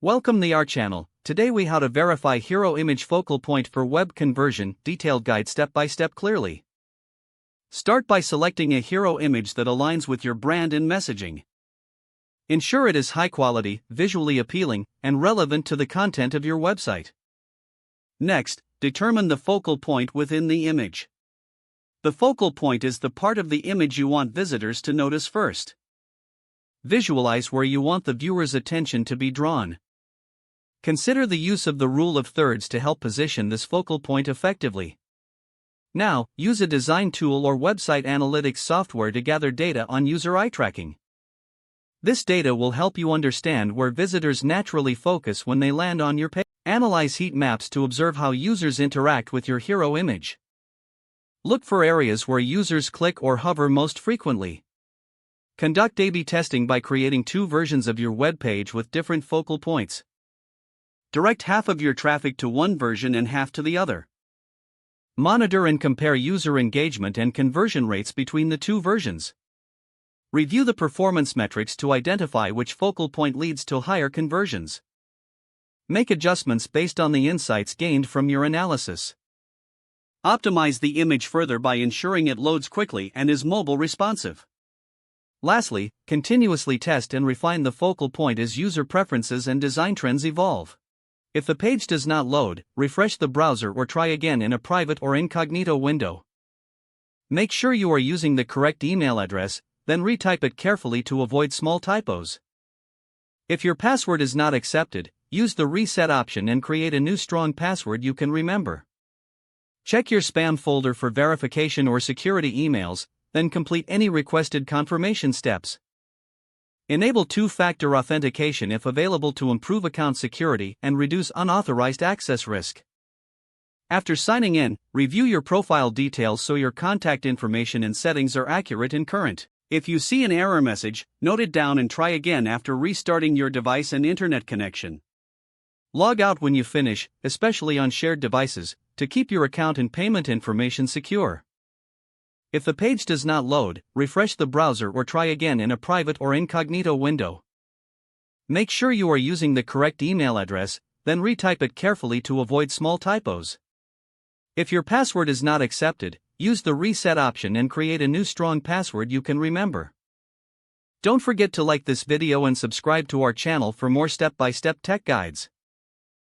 Welcome to our channel. Today we how to verify hero image focal point for web conversion, detailed guide step by step clearly. Start by selecting a hero image that aligns with your brand and messaging. Ensure it is high quality, visually appealing, and relevant to the content of your website. Next, determine the focal point within the image. The focal point is the part of the image you want visitors to notice first. Visualize where you want the viewer's attention to be drawn. Consider the use of the rule of thirds to help position this focal point effectively. Now, use a design tool or website analytics software to gather data on user eye tracking. This data will help you understand where visitors naturally focus when they land on your page. Analyze heat maps to observe how users interact with your hero image. Look for areas where users click or hover most frequently. Conduct A/B testing by creating two versions of your web page with different focal points. Direct half of your traffic to one version and half to the other. Monitor and compare user engagement and conversion rates between the two versions. Review the performance metrics to identify which focal point leads to higher conversions. Make adjustments based on the insights gained from your analysis. Optimize the image further by ensuring it loads quickly and is mobile responsive. Lastly, continuously test and refine the focal point as user preferences and design trends evolve. If the page does not load, refresh the browser or try again in a private or incognito window. Make sure you are using the correct email address, then retype it carefully to avoid small typos. If your password is not accepted, use the reset option and create a new strong password you can remember. Check your spam folder for verification or security emails, then complete any requested confirmation steps. Enable two-factor authentication if available to improve account security and reduce unauthorized access risk. After signing in, review your profile details so your contact information and settings are accurate and current. If you see an error message, note it down and try again after restarting your device and internet connection. Log out when you finish, especially on shared devices, to keep your account and payment information secure. If the page does not load, refresh the browser or try again in a private or incognito window. Make sure you are using the correct email address, then retype it carefully to avoid small typos. If your password is not accepted, use the reset option and create a new strong password you can remember. Don't forget to like this video and subscribe to our channel for more step-by-step tech guides.